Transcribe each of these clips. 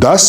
10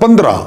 15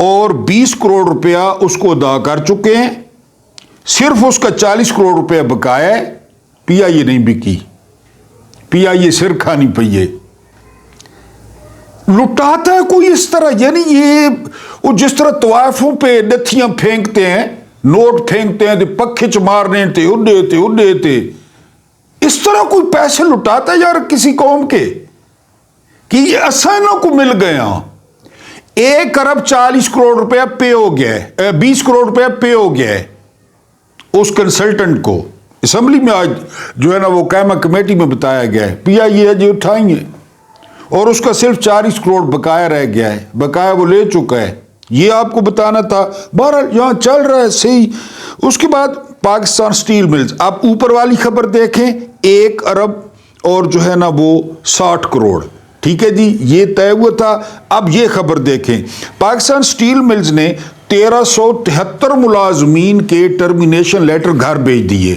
اور 20 کروڑ روپیہ اس کو ادا کر چکے ہیں، صرف اس کا 40 کروڑ روپیہ بقایا ہے، پی آئی اے نہیں بکی، پی آئی اے سر کھانی پئی ہے۔ لٹاتا ہے کوئی اس طرح، یعنی یہ وہ جس طرح طوائفوں پہ نتھیاں پھینکتے ہیں، نوٹ پھینکتے ہیں، پکھے چ مارنے تھے، اڈے تھے، اس طرح کوئی پیسے لٹاتا ہے یار کسی قوم کے، کہ یہ اسانوں کو مل گیا۔ 1 ارب 40 کروڑ روپیہ پے ہو گیا ہے، 20 کروڑ روپیہ پے ہو گیا ہے اس کنسلٹنٹ کو۔ اسمبلی میں آج جو ہے نا وہ قائمہ کمیٹی میں بتایا گیا ہے، پی آئی اے جو اٹھائیں گے، اور اس کا صرف 40 کروڑ بقایا رہ گیا ہے، بقایا وہ لے چکا ہے، یہ آپ کو بتانا تھا۔ بہرحال یہاں چل رہا ہے صحیح۔ اس کے بعد پاکستان سٹیل ملز، آپ اوپر والی خبر دیکھیں، 1 ارب اور جو ہے نا وہ 60 کروڑ، ٹھیک ہے جی، یہ طے ہوا تھا۔ اب یہ خبر دیکھیں، پاکستان سٹیل ملز نے 1373 ملازمین کے ٹرمینیشن لیٹر گھر بھیج دیے۔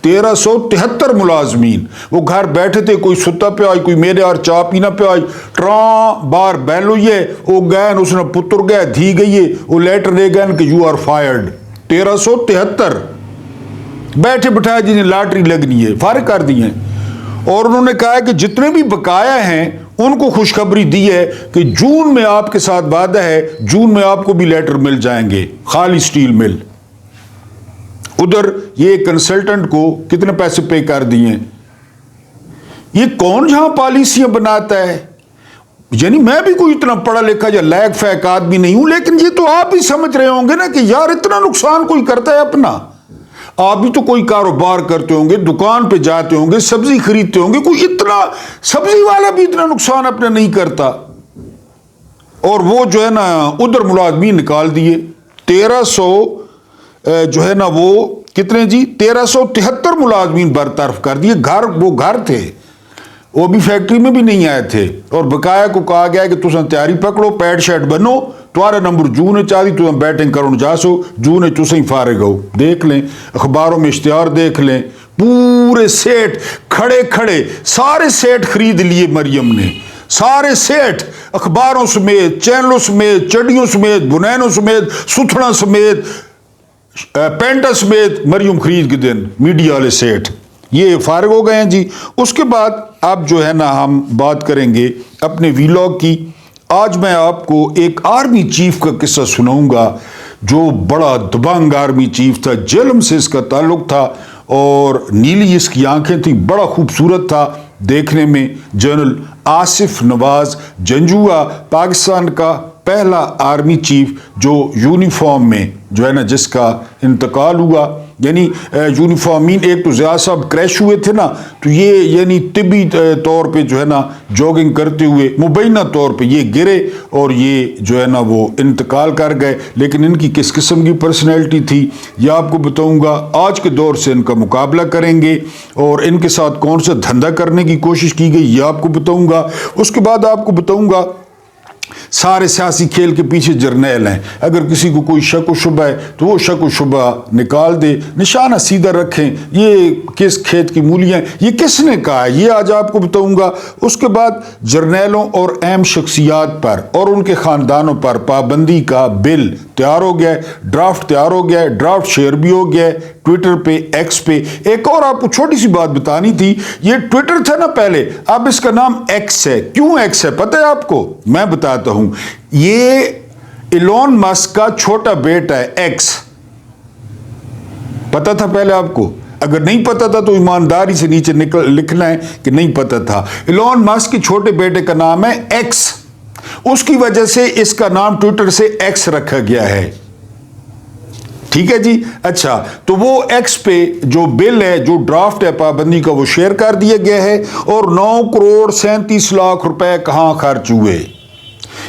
1373 ملازمین، وہ گھر بیٹھے تھے، کوئی ستا پہ آئی، کوئی میرے اور چاہ پینا پہ آئی، ٹران بار بیل ہوئی ہے، وہ گئے اس نے پتر گئے دھی گئی ہے، وہ لیٹر دے گئے کہ یو آر فائرڈ۔ 1373 بیٹھے بٹھائے جنہیں لاٹری لگنی ہے، فارغ کر دی ہیں۔ اور انہوں نے کہا ہے کہ جتنے بھی بقایا ہیں ان کو خوشخبری دی ہے کہ جون میں آپ کے ساتھ وعدہ ہے، جون میں آپ کو بھی لیٹر مل جائیں گے، خالی سٹیل مل۔ ادھر یہ کنسلٹنٹ کو کتنے پیسے پے کر دیے۔ یہ کون جہاں پالیسیاں بناتا ہے؟ یعنی میں بھی کوئی اتنا پڑھا لکھا یا لائق فیک آدمی نہیں ہوں، لیکن یہ تو آپ ہی سمجھ رہے ہوں گے نا کہ یار اتنا نقصان کوئی کرتا ہے اپنا؟ آپ بھی تو کوئی کاروبار کرتے ہوں گے، دکان پہ جاتے ہوں گے، سبزی خریدتے ہوں گے، کوئی اتنا سبزی والا بھی اتنا نقصان اپنا نہیں کرتا۔ اور وہ جو ہے نا ادھر ملازمین نکال دیے، 1300 جو ہے نا وہ کتنے جی 1373 ملازمین برطرف کر دیے۔ وہ گھر تھے، وہ بھی فیکٹری میں بھی نہیں آئے تھے، اور بقایا کو کہا گیا کہ تساں تیاری پکڑو، پیڈ شیٹ بنو، تمہارا نمبر جون چاہتی تم بیٹنگ کرو جاسو، جون تسیں فارغ ہو۔ دیکھ لیں اخباروں میں اشتہار دیکھ لیں، پورے سیٹ کھڑے سارے سیٹ خرید لیے مریم نے، سارے سیٹ اخباروں سمیت، چینلوں سمیت، چڈیوں سمیت، بنینوں سمیت، ستھڑا سمیت، پینٹا سمیت مریم خرید کے دن میڈیا والے سیٹ یہ فارغ ہو گئے ہیں جی۔ اس کے بعد اب جو ہے نا ہم بات کریں گے اپنے ویلاگ کی۔ آج میں آپ کو ایک آرمی چیف کا قصہ سناؤں گا جو بڑا دبنگ آرمی چیف تھا، جہلم سے اس کا تعلق تھا اور نیلی اس کی آنکھیں تھیں، بڑا خوبصورت تھا دیکھنے میں۔ جنرل آصف نواز جنجوعہ، پاکستان کا پہلا آرمی چیف جو یونیفارم میں جو ہے نا جس کا انتقال ہوا، یعنی یونیفارمین ایک تو ضیاء صاحب کریش ہوئے تھے نا، تو یہ یعنی طبی طور پہ جو ہے نا جوگنگ کرتے ہوئے مبینہ طور پہ یہ گرے اور یہ جو ہے نا وہ انتقال کر گئے۔ لیکن ان کی کس قسم کی پرسنالٹی تھی یہ آپ کو بتاؤں گا، آج کے دور سے ان کا مقابلہ کریں گے اور ان کے ساتھ کون سا دھندا کرنے کی کوشش کی گئی یہ آپ کو بتاؤں گا۔ اس کے بعد آپ کو بتاؤں گا سارے سیاسی کھیل کے پیچھے جرنیل ہیں، اگر کسی کو کوئی شک و شبہ ہے تو وہ شک و شبہ نکال دے، نشانہ سیدھا رکھیں، یہ کس کھیت کی مولیاں یہ کس نے کہا ہے یہ آج آپ کو بتاؤں گا۔ اس کے بعد جرنیلوں اور اہم شخصیات پر اور ان کے خاندانوں پر پابندی کا بل تیار ہو گیا ہے، ڈرافٹ تیار ہو گیا ہے، ڈرافٹ شیئر بھی ہو گیا ہے ٹویٹر پہ، ایکس پہ۔ ایک اور آپ کو چھوٹی سی بات بتانی تھی، یہ ٹویٹر تھا نا پہلے، اب اس کا نام ایکس ہے۔ کیوں ایکس ہے پتہ ہے آپ کو؟ میں بتاتا ہوں، یہ ایلون مسک کا چھوٹا بیٹا ہے ایکس، پتہ تھا پہلے آپ کو؟ اگر نہیں پتہ تھا تو ایمانداری سے نیچے لکھنا ہے کہ نہیں پتہ تھا۔ ایلون مسک کے چھوٹے بیٹے کا نام ہے ایکس، اس کی وجہ سے اس کا نام ٹویٹر سے ایکس رکھا گیا ہے، ٹھیک ہے جی۔ اچھا، تو وہ ایکس پہ جو بل ہے، جو ڈرافٹ ہے پابندی کا، وہ شیئر کر دیا گیا ہے، اور 9 کروڑ 37 لاکھ روپے کہاں خرچ ہوئے؟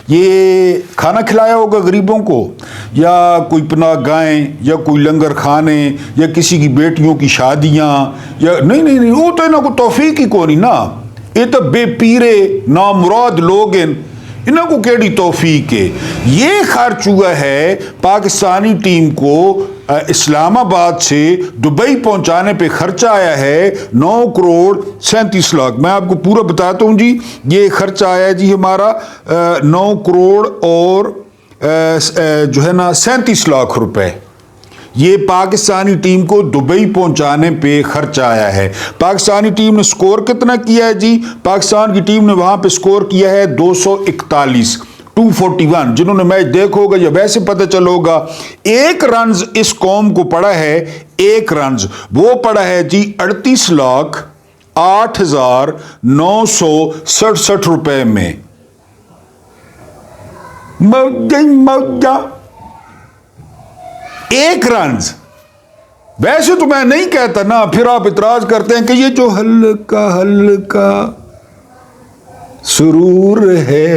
یہ کھانا کھلایا ہوگا غریبوں کو، یا کوئی پناہ گاہیں، یا کوئی لنگر کھانے، یا کسی کی بیٹیوں کی شادیاں، یا نہیں وہ تو انہوں کو توفیق ہی کو نہیں نا، یہ تو بے پیرے نامراد لوگ ہیں، انہوں کو کیڑی توفیق ہے۔ یہ خرچ ہوا ہے پاکستانی ٹیم کو اسلام آباد سے دبئی پہنچانے پہ خرچہ آیا ہے 9 کروڑ 37 لاکھ۔ میں آپ کو پورا بتاتا ہوں جی، یہ خرچہ آیا ہے جی ہمارا 9 کروڑ اور جو ہے نا 37 لاکھ روپے یہ پاکستانی ٹیم کو دبئی پہنچانے پہ خرچ آیا ہے۔ پاکستانی ٹیم نے سکور کتنا کیا ہے جی؟ پاکستان کی ٹیم نے وہاں پہ سکور کیا ہے 241 241۔ جنہوں نے میچ دیکھو گا یا ویسے پتہ چلو گا، ایک رنز اس قوم کو پڑا ہے، ایک رنز وہ پڑا ہے جی 38,08,967 روپے میں۔ موجہ ایک رنز، ویسے تو میں نہیں کہتا نا، پھر آپ اعتراض کرتے ہیں کہ یہ جو ہلکا ہلکا سرور ہے،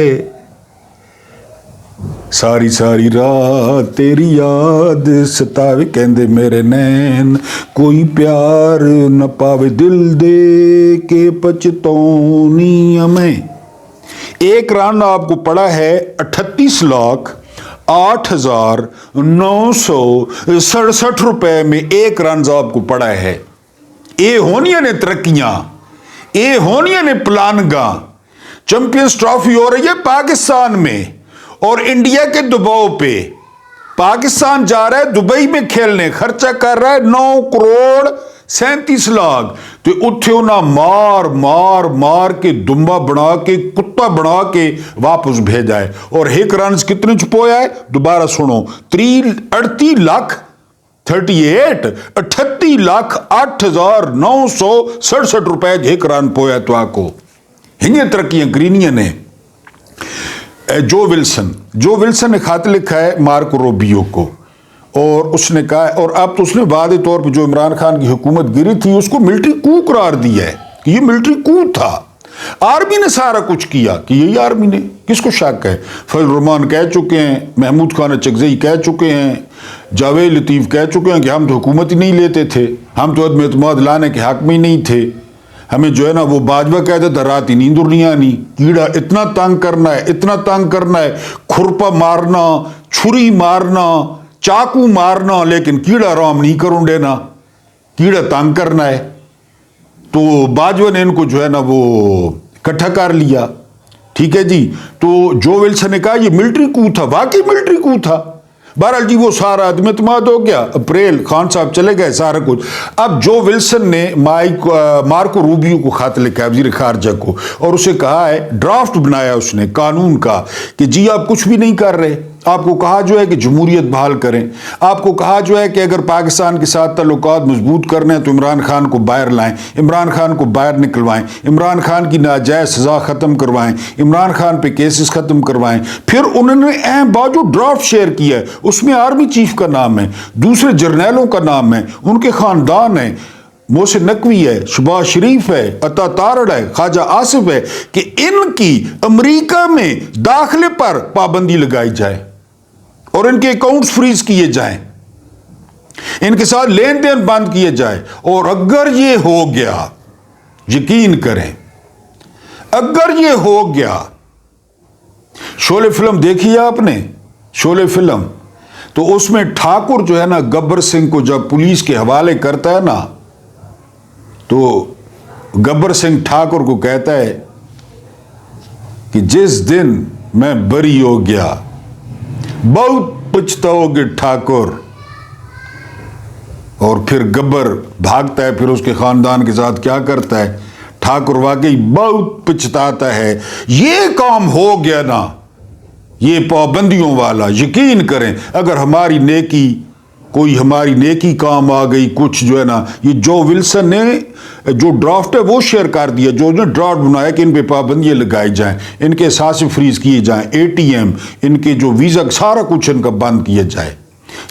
ساری ساری رات تیری یاد ستاوے کہندے میرے نین، کوئی پیار نہ پاوے دل دے کے پچھتونی میں۔ ایک رن آپ کو پڑا ہے 38,08,967 روپے میں، ایک رنز آپ کو پڑا ہے۔ اے ہونیاں نے ترقیاں، اے ہونیاں نے پلانگاں۔ چیمپئنز ٹرافی ہو رہی ہے پاکستان میں اور انڈیا کے دباؤ پہ پاکستان جا رہا ہے دبئی میں کھیلنے، خرچہ کر رہا ہے 9,37,00,000، تو اتھے انہاں مار مار مار کے دمبا بنا کے کتا بنا کے واپس بھیجا ہے۔ اور ایک رنز کتنے چھپویا ہے؟ دوبارہ سنو، 38,08,967 روپے ایک رن پویا تو آکو ہنگے ترقیاں کرینیاں نے۔ جو ولسن نے خط لکھا ہے مارکو روبیو کو، اور اس نے کہا، اور اب تو اس نے واضح طور پہ جو عمران خان کی حکومت گری تھی اس کو ملٹری کو قرار دیا ہے کہ یہ ملٹری کو تھا، آرمی نے سارا کچھ کیا، کہ یہی آرمی نے، کس کو شک ہے؟ فضل الرحمان کہہ چکے ہیں، محمود خان چکزئی کہہ چکے ہیں، جاوید لطیف کہہ چکے ہیں کہ ہم تو حکومت ہی نہیں لیتے تھے، ہم تو عدم اعتماد لانے کے حق میں ہی نہیں تھے، ہمیں جو ہے نا وہ باجوہ کہتے تھا رات ہی نیند نہیں آنی، کیڑا اتنا تنگ کرنا ہے، اتنا تنگ کرنا ہے، کھرپا مارنا، چھری مارنا، چاقو مارنا، لیکن کیڑا رام نہیں کروں دینا، کیڑا تنگ کرنا ہے۔ تو باجوہ نے ان کو جو ہے نا وہ اکٹھا کر لیا، ٹھیک ہے جی۔ تو جو ولسن نے کہا یہ ملٹری کو تھا، واقعی ملٹری کو تھا۔ بہرحال جی وہ سارا عدم اعتماد ہو گیا، اپریل خان صاحب چلے گئے، سارا کچھ۔ اب جو ولسن نے مارکو روبیو کو خط لکھا ہے، وزیر خارجہ کو، اور اسے کہا ہے، ڈرافٹ بنایا اس نے قانون کا کہ جی آپ کچھ بھی نہیں کر رہے، آپ کو کہا جو ہے کہ جمہوریت بحال کریں، آپ کو کہا جو ہے کہ اگر پاکستان کے ساتھ تعلقات مضبوط کرنے ہیں تو عمران خان کو باہر لائیں، عمران خان کو باہر نکلوائیں، عمران خان کی ناجائز سزا ختم کروائیں، عمران خان پہ کیسز ختم کروائیں۔ پھر انہوں نے اہم بات جو ڈرافٹ شیئر کیا ہے اس میں آرمی چیف کا نام ہے، دوسرے جرنیلوں کا نام ہے، ان کے خاندان ہیں، محسن نقوی ہے، شہباز شریف ہے، عطا تارڑ ہے، خواجہ آصف ہے، کہ ان کی امریکہ میں داخلے پر پابندی لگائی جائے اور ان کے اکاؤنٹس فریز کیے جائیں، ان کے ساتھ لین دین بند کیے جائے۔ اور اگر یہ ہو گیا، یقین کریں، اگر یہ ہو گیا، شعلے فلم دیکھی ہے آپ نے؟ شعلے فلم تو اس میں ٹھاکر جو ہے نا گبر سنگھ کو جب پولیس کے حوالے کرتا ہے نا، تو گبر سنگھ ٹھاکر کو کہتا ہے کہ جس دن میں بری ہو گیا بہت پچھتاؤ گے ٹھاکر۔ اور پھر گبر بھاگتا ہے، پھر اس کے خاندان کے ساتھ کیا کرتا ہے؟ ٹھاکر واقعی بہت پچھتاتا ہے۔ یہ کام ہو گیا نا، یہ پابندیوں والا، یقین کریں اگر ہماری نیکی، کوئی ہماری نیکی کام آ گئی، کچھ جو ہے نا، یہ جو ولسن نے جو ڈرافٹ ہے وہ شیئر کر دیا، جو نے ڈرافٹ بنایا کہ ان پہ پابندیاں لگائی جائیں، ان کے اثاثے فریز کیے جائیں، ATM، ان کے جو ویزا، سارا کچھ ان کا بند کیا جائے،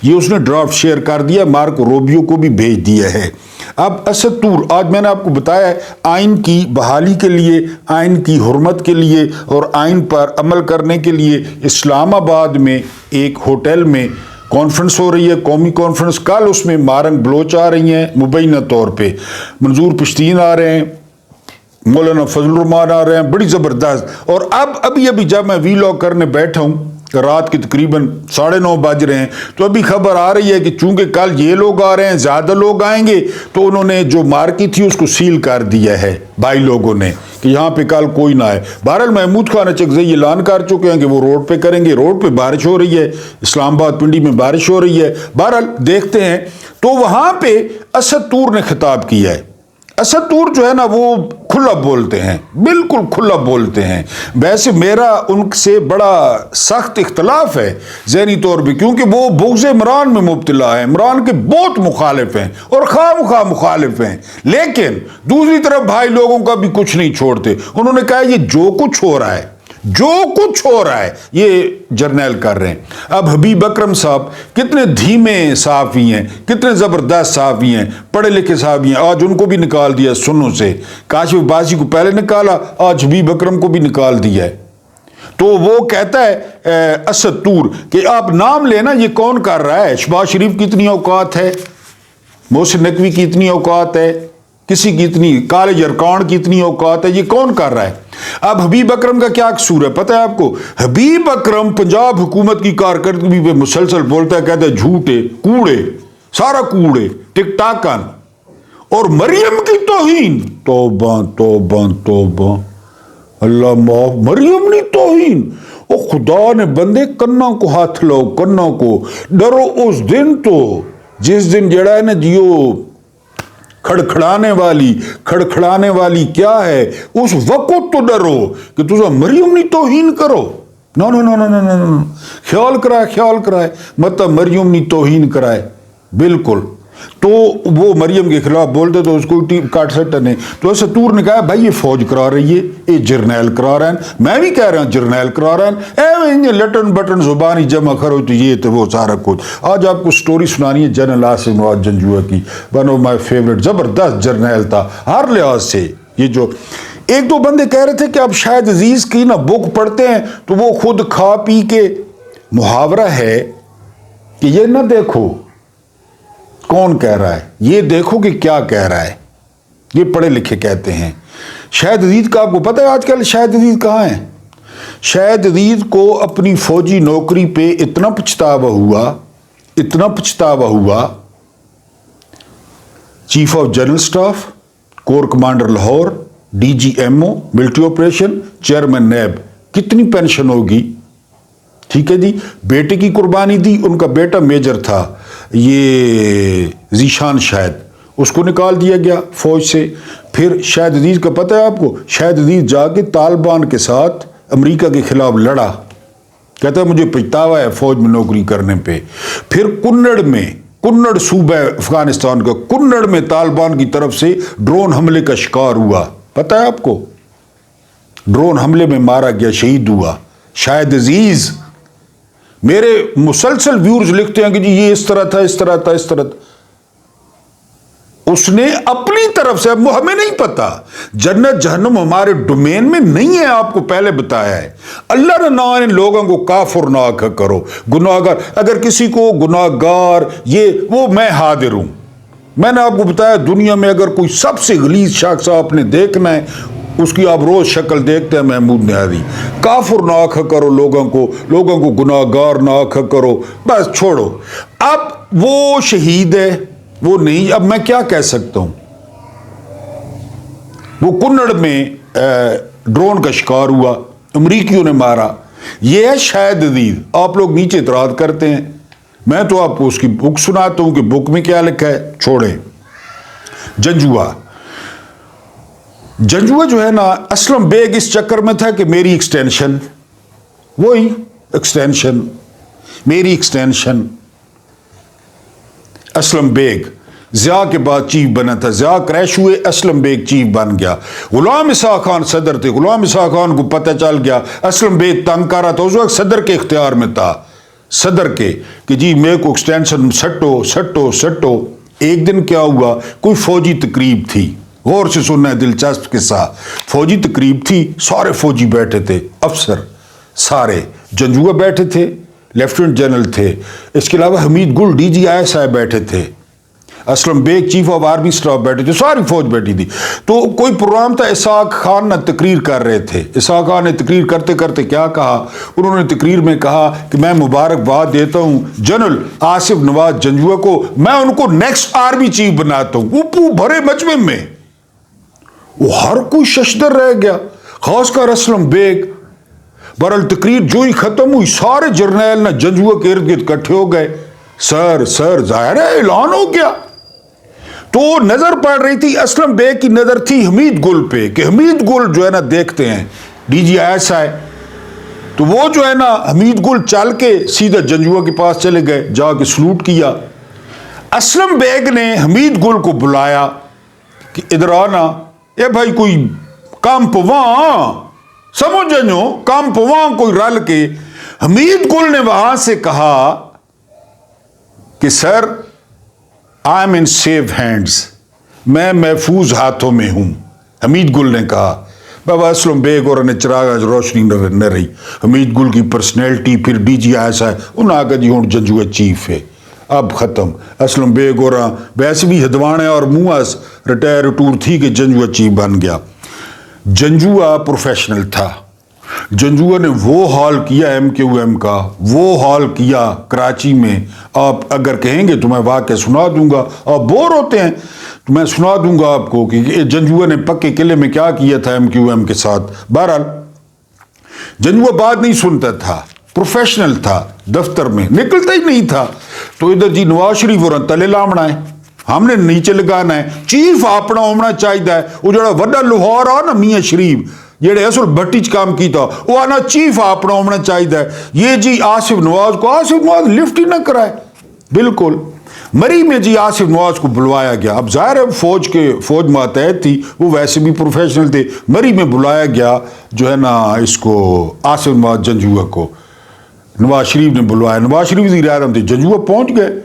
یہ اس نے ڈرافٹ شیئر کر دیا، مارکو روبیو کو بھی بھیج دیا ہے۔ اب اسد طور، آج میں نے آپ کو بتایا ہے آئین کی بحالی کے لیے، آئین کی حرمت کے لیے اور آئین پر عمل کرنے کے لیے اسلام آباد میں ایک ہوٹل میں کانفرنس ہو رہی ہے، قومی کانفرنس۔ کل اس میں مارنگ بلوچ آ رہی ہیں مبینہ طور پہ، منظور پشتین آ رہے ہیں، مولانا فضل الرحمان آ رہے ہیں، بڑی زبردست۔ اور ابھی جب میں وی لاگ کرنے بیٹھا ہوں رات کے تقریباً 9:30 بج رہے ہیں، تو ابھی خبر آ رہی ہے کہ چونکہ کل یہ لوگ آ رہے ہیں، زیادہ لوگ آئیں گے، تو انہوں نے جو مارکیٹ تھی اس کو سیل کر دیا ہے بھائی لوگوں نے کہ یہاں پہ کل کوئی نہ آئے۔ بہرحال محمود خان اچکزئی اعلان کر چکے ہیں کہ وہ روڈ پہ کریں گے۔ روڈ پہ بارش ہو رہی ہے، اسلام آباد پنڈی میں بارش ہو رہی ہے، بہرحال دیکھتے ہیں۔ تو وہاں پہ اسد طور نے خطاب کیا ہے۔ اسد طور جو ہے نا وہ کھلا بولتے ہیں، بالکل کھلا بولتے ہیں۔ ویسے میرا ان سے بڑا سخت اختلاف ہے ذہنی طور پہ، کیونکہ وہ بغض عمران میں مبتلا ہیں، عمران کے بہت مخالف ہیں اور خواہ مخواہ مخالف ہیں، لیکن دوسری طرف بھائی لوگوں کا بھی کچھ نہیں چھوڑتے۔ انہوں نے کہا یہ جو کچھ ہو رہا ہے، جو کچھ ہو رہا ہے یہ جرنیل کر رہے ہیں۔ اب حبیب اکرم صاحب کتنے دھیمے صحافی ہیں، کتنے زبردست صحافی ہیں، پڑھے لکھے صحافی ہیں، آج ان کو بھی نکال دیا سنوں سے۔ کاشف عباسی کو پہلے نکالا، آج حبیب اکرم کو بھی نکال دیا ہے۔ تو وہ کہتا ہے اسد طور کہ آپ نام لینا یہ کون کر رہا ہے؟ شہباز شریف کی اتنی اوقات ہے، محسن نقوی کی اتنی اوقات ہے، کسی کی اتنی، کالج ارکان کی اتنی اوقات ہے، یہ کون کر رہا ہے؟ اب حبیب اکرم کا کیا قصور ہے پتہ ہے آپ کو؟ حبیب اکرم پنجاب حکومت کی کارکردگی پہ مسلسل بولتا ہے، کہتا ہے جھوٹے، کوڑے، سارا کوڑے، ٹک ٹاکن، اور مریم کی توہین۔ توبہ توبہ توبہ، اللہ معاف، مریم نے توہین۔ او خدا نے بندے کنا کو ہاتھ لاؤ، کنا کو ڈرو اس دن تو جس دن جڑا ہے نا جیو کھڑکھڑانے والی کیا ہے، اس وقت تو ڈرو کہ تجھے مریم نی توہین کرو۔ نو نو نو نو نو نو، خیال کرائے مطلب مریم نی توہین کرائے، بالکل۔ تو وہ مریم کے خلاف بولتے تو اس کو کاٹ سٹر نے، تو اسد طور نے کہا بھائی یہ فوج کرا رہی ہے، یہ جرنیل کرا رہے ہیں، میں بھی کہہ رہا ہوں جرنیل کرا رہے ہیں، لٹن بٹن زبانی جمع کرو تو یہ تو وہ سارا کچھ۔ آج آپ کو سٹوری سنانی ہے جنرل آصف نواز جنجوعہ کی، ون آف مائی فیوریٹ، زبردست جرنیل تھا ہر لحاظ سے۔ یہ جو ایک دو بندے کہہ رہے تھے کہ آپ شاہد عزیز کی نا بک پڑھتے ہیں تو وہ خود کھا پی کے، محاورہ ہے کہ یہ نہ دیکھو کون کہہ رہا ہے، یہ دیکھو کہ کیا کہہ رہا ہے، یہ پڑھے لکھے کہتے ہیں۔ شاہد عزیز کا آپ کو پتہ ہے آج کل شاہد عزیز کہاں ہیں؟ شاہد عزیز کو اپنی فوجی نوکری پہ اتنا پچھتاوا ہوا، chief of general staff, corps commander Lahore, D G M O military operation, chairman NAB, کتنی پینشن ہوگی؟ ٹھیک ہے جی، بیٹے کی قربانی دی، ان کا بیٹا میجر تھا یہ ذیشان شاہد، اس کو نکال دیا گیا فوج سے۔ پھر شاہد عزیز کا پتہ ہے آپ کو، شاہد عزیز جا کے طالبان کے ساتھ امریکہ کے خلاف لڑا، کہتا ہے مجھے پچھتاوا ہے فوج میں نوکری کرنے پہ۔ پھر کنڑ صوبہ افغانستان کا کنڑ میں طالبان کی طرف سے ڈرون حملے کا شکار ہوا، پتہ ہے آپ کو؟ ڈرون حملے میں مارا گیا، شہید ہوا شاہد عزیز۔ میرے مسلسل ویورز لکھتے ہیں کہ جی یہ اس طرح تھا۔ اس نے اپنی طرف سے، اب ہمیں نہیں پتا، جنت جہنم ہمارے ڈومین میں نہیں ہے، آپ کو پہلے بتایا ہے۔ اللہ نے نہ ان لوگوں کو کافر نہ کرو، گناہگار، اگر کسی کو گناہگار وہ میں حاضر ہوں۔ میں نے آپ کو بتایا دنیا میں اگر کوئی سب سے غلیظ شخص آپ نے دیکھنا ہے، اس کی آپ روز شکل دیکھتے ہیں، محمود نیازی۔ کافر نہ آکھا کرو لوگوں کو گناہگار نہ آکھا کرو، بس چھوڑو۔ اب وہ شہید ہے، وہ نہیں، اب میں کیا کہہ سکتا ہوں؟ وہ کنڑ میں ڈرون کا شکار ہوا، امریکیوں نے مارا۔ یہ ہے شاہد عزیز۔ آپ لوگ نیچے اعتراض کرتے ہیں، میں تو آپ کو اس کی بک سناتا ہوں کہ بک میں کیا لکھا ہے، چھوڑیں۔ جنجوعہ جو ہے نا، اسلم بیگ اس چکر میں تھا کہ میری ایکسٹینشن، میری ایکسٹینشن، اسلم بیگ ضیاء کے بعد چیف بنا تھا، ضیاء کریش ہوئے، اسلم بیگ چیف بن گیا۔ غلام اسحاق خان صدر تھے، غلام اسحاق خان کو پتہ چل گیا اسلم بیگ تنگ کر رہا تھا، اس وقت صدر کے اختیار میں تھا، صدر کے، کہ جی میرے کو ایکسٹینشن سٹو۔ ایک دن کیا ہوا، کوئی فوجی تقریب تھی، غور سے سننا ہے، دلچسپ قصہ۔ فوجی تقریب تھی، سارے فوجی بیٹھے تھے، افسر سارے، جنجوعہ بیٹھے تھے، لیفٹیننٹ جنرل تھے، اس کے علاوہ حمید گل ڈی جی آئی صاحب بیٹھے تھے، Aslam Beg chief of army staff بیٹھے تھے, ساری فوج بیٹھی تھی. تو کوئی پروگرام تھا, اسحاق خان نہ تقریر کر رہے تھے. اسحاق خان نے تقریر کرتے کرتے کیا کہا, انہوں نے تقریر میں کہا کہ میں مبارکباد دیتا ہوں جنرل آصف نواز جنجوعہ کو, میں ان کو نیکسٹ آرمی چیف بناتا ہوں. وہ بھرے مجمع میں وہ ہر کوئی ششدر رہ گیا, خاص کر اسلم بیگ. بہرحال تقریر جو ہی ختم ہوئی سارے جرنیل نہ جنجوعہ کے ارد گرد کٹھے ہو گئے. سر ظاہر ہے اعلان ہو گیا. تو نظر پڑ رہی تھی, اسلم بیگ کی نظر تھی حمید گل پہ کہ حمید گل جو ہے نا دیکھتے ہیں ڈی جی ایس آئے. تو وہ جو ہے نا حمید گل چل کے سیدھا جنجوعہ کے پاس چلے گئے, جا کے سلوٹ کیا. اسلم بیگ نے حمید گل کو بلایا کہ ادھر آنا, اے بھائی کوئی کام پواں سمجھو کام پواں کوئی رل کے. حمید گل نے وہاں سے کہا کہ sir I am in safe hands, میں محفوظ ہاتھوں میں ہوں. حمید گل نے کہا. بابا اسلم بیگ اور نے چراغ روشنی نہ رہی. حمید گل کی پرسنالٹی پھر ڈی جی ایس آئے, انہوں نے کہا جی ہوں جنجوعہ چیف ہے, اب ختم. اسلم بیگ اور ویسے بھی ہدوانے اور منہس ریٹائر ٹور تھی کہ جنجوعہ چیف بن گیا. جنجوعہ پروفیشنل تھا. جنجوعہ نے وہ حال کیا ایم کیو ایم کا, وہ حال کیا کراچی میں. آپ اگر کہیں گے تو میں واقعہ سنا دوں گا, آپ بور ہوتے ہیں تو میں سنا دوں گا آپ کو کہ جنجوعہ نے پکے قلعے میں کیا کیا تھا ایم کیو ایم کے ساتھ. بہرحال جنجوعہ بات نہیں سنتا تھا, پروفیشنل تھا, دفتر میں نکلتا ہی نہیں تھا. تو ادھر جی نواز شریف اور تلے لامنا ہے, ہم نے نیچے لگانا ہے. چیف اپنا ہونا چاہیے. وہ جڑا وڈا لاہور آ نا میاں شریف جڑے اصل بھٹی چ کام کیتا وہ آنا چیف اپنا ہونا چاہیے. یہ جی آصف نواز کو, آصف نواز لفٹ ہی نہ کرائے. بالکل مری میں جی آصف نواز کو بلوایا گیا. اب ظاہر ہے فوج ماتحت تھی, وہ ویسے بھی پروفیشنل تھے. مری میں بلایا گیا جو ہے نا اس کو آصف نواز جنجوعہ کو. نواز شریف نے بلوایا, نواز شریف وزیر اعظم تھے, جنجوعہ پہنچ گئے,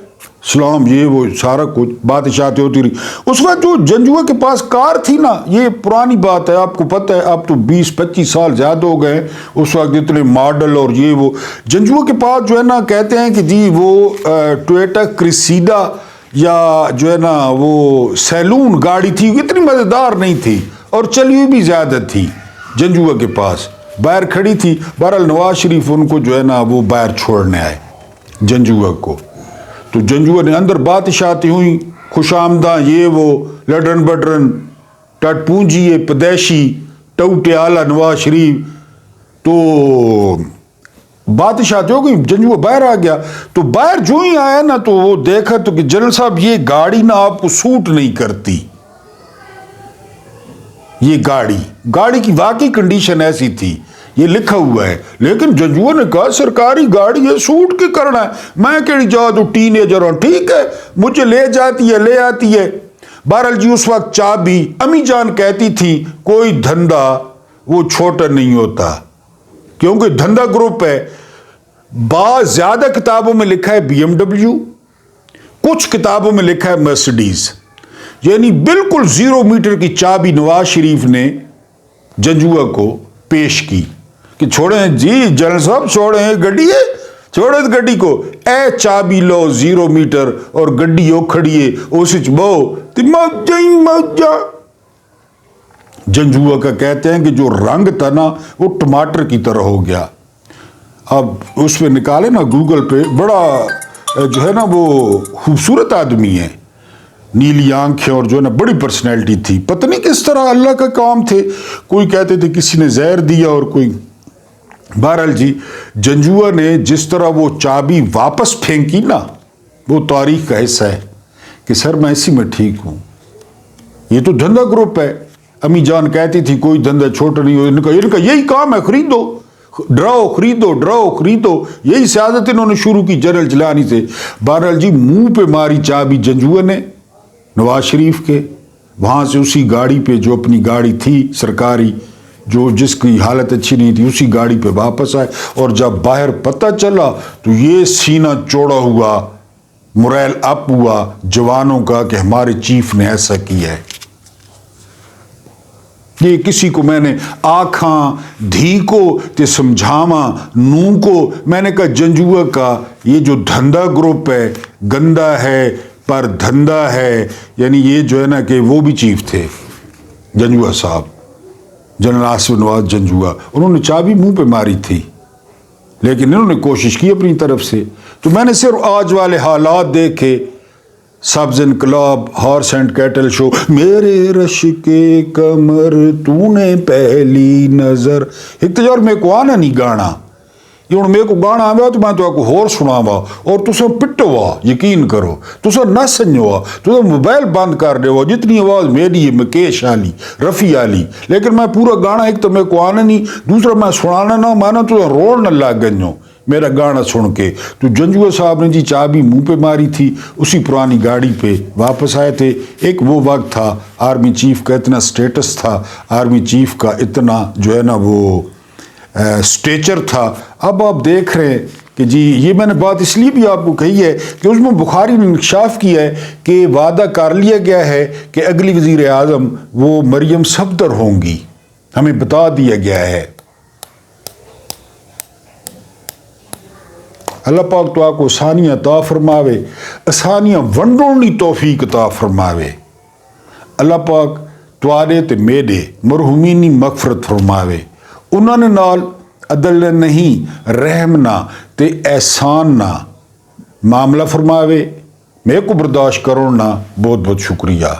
سلام یہ وہ سارا کچھ باتیں شاتیں ہوتی رہی. اس وقت جو جنجوعہ کے پاس کار تھی نا, یہ پرانی بات ہے آپ کو پتہ ہے, اب تو 20-25 سال زیادہ ہو گئے. اس وقت اتنے ماڈل اور یہ وہ جنجوعہ کے پاس جو ہے نا کہتے ہیں کہ جی وہ ٹویٹا کریسیڈا یا جو ہے نا وہ سیلون گاڑی تھی, اتنی مزیدار نہیں تھی اور چلی ہوئی بھی زیادہ تھی. جنجوعہ کے پاس باہر کھڑی تھی. بہرحال نواز شریف ان کو جو ہے نا وہ باہر چھوڑنے آئے جنجوعہ کو. تو جنجوعہ نے اندر بات شاتیں ہوئی, خوش آمداں یہ وہ لڈرن بڈرن ٹٹ پونجیے پدیشی ٹوٹے آلہ نواز شریف. تو بات شاتیں ہو گئی, جنجوعہ باہر آ گیا. تو باہر جو ہی آیا نا تو وہ دیکھا تو کہ جنرل صاحب یہ گاڑی نا آپ کو سوٹ نہیں کرتی. یہ گاڑی کی واقعی کنڈیشن ایسی تھی, یہ لکھا ہوا ہے. لیکن جنجوعہ نے کہا سرکاری گاڑی ہے, سوٹ کے کرنا ہے, میں کہڑی جا دوں ٹین ایجر ہوں, ٹھیک ہے مجھے لے جاتی ہے لے آتی ہے. بہرحال جی اس وقت چابی امی جان کہتی تھی کوئی دھندا وہ چھوٹا نہیں ہوتا, کیونکہ دھندا گروپ ہے. بعض زیادہ کتابوں میں لکھا ہے بی ایم ڈبلیو, کچھ کتابوں میں لکھا ہے مرسڈیز. یعنی بالکل 0 میٹر کی چابی نواز شریف نے جنجوعہ کو پیش کی کہ چھوڑیں جی جنرل صاحب چھوڑیں گڈی ہے, چھوڑیں گڈی کو, اے چابی لو 0 میٹر اور گڈی او کھڑیے اس بو موجا. جنجوعہ کا کہتے ہیں کہ جو رنگ تھا نا وہ ٹماٹر کی طرح ہو گیا. اب اس پہ نکالے نا گوگل پہ, بڑا جو ہے نا وہ خوبصورت آدمی ہے, نیلی آنکھیں اور جو ہے نا بڑی پرسنالٹی تھی. پتہ نہیں کس طرح اللہ کا کام تھے, کوئی کہتے تھے کسی نے زہر دیا اور کوئی. بہرحال جی جنجوعہ نے جس طرح وہ چابی واپس پھینکی نا وہ تاریخ کا حصہ ہے کہ سر میں اسی میں ٹھیک ہوں, یہ تو دھندا گروپ ہے. امی جان کہتی تھی کوئی دھندا چھوٹا نہیں ہو, ان کا یہی کام ہے, خریدو ڈراؤ خریدو, یہی سیاست انہوں نے شروع کی جنرل جیلانی سے. بہرحال جی منہ پہ ماری چابی جنجوعہ نے نواز شریف کے. وہاں سے اسی گاڑی پہ جو اپنی گاڑی تھی سرکاری جو جس کی حالت اچھی نہیں تھی اسی گاڑی پہ واپس آئے. اور جب باہر پتہ چلا تو یہ سینہ چوڑا ہوا, موریل اپ ہوا جوانوں کا کہ ہمارے چیف نے ایسا کیا ہے. یہ کسی کو میں نے آکھاں دھی کو تے سمجھاواں نوں کو, میں نے کہا جنجوعہ کا یہ جو دھندا گروپ ہے گندا ہے, پر دھندا ہے، یعنی یہ جو ہے نا کہ وہ بھی چیف تھے جنجوعہ صاحب، جنرل آصف نواز جنجوعہ، انہوں نے چابی منہ پہ ماری تھی لیکن انہوں نے کوشش کی اپنی طرف سے۔ تو میں نے صرف آج والے حالات دیکھے، سبز انقلاب، ہارس اینڈ کیٹل شو، میرے رش کے کمر تو نے پہلی نظر، ایک تو یار میں کو آنا نہیں گانا، یہ ہوں میرے کو گانا آیا تو میں تو آپ کو ہور سناوا اور تسا پٹو وا، یقین کرو تسا نہ سنجوا، تسا موبائل بند کر دے وا، جتنی آواز میری ہے مکیش آلی، رفیع آلی، لیکن میں پورا گانا ایک تو میرے کو آنا نہیں، دوسرا میں سنانا نہ مانا تو روڑ نہ لگ گنجو میرا گانا سن کے۔ تو جنجوعہ صاحب نے جی چابی منہ پہ ماری تھی، اسی پرانی گاڑی پہ واپس آئے تھے۔ ایک وہ وقت تھا، آرمی چیف کا اتنا سٹیٹس تھا، آرمی چیف کا اتنا جو ہے نا وہ سٹیچر تھا۔ اب آپ دیکھ رہے ہیں کہ جی یہ میں نے بات اس لیے بھی آپ کو کہی ہے کہ اس میں بخاری نے انکشاف کیا ہے کہ وعدہ کر لیا گیا ہے کہ اگلی وزیر اعظم وہ مریم صفدر ہوں گی، ہمیں بتا دیا گیا ہے۔ اللہ پاک تو آپ کو آسانیاں عطا فرماوے، آسانیاں ونڈوڑنی توفیق عطا فرماوے۔ اللہ پاک توارے تے میڈے مرحومینی مغفرت فرماوے، انہوں نے نال عدل نہیں رحم نہ تے احسان نہ معاملہ فرماوے، میں کو برداشت کرو نہ، بہت بہت شکریہ۔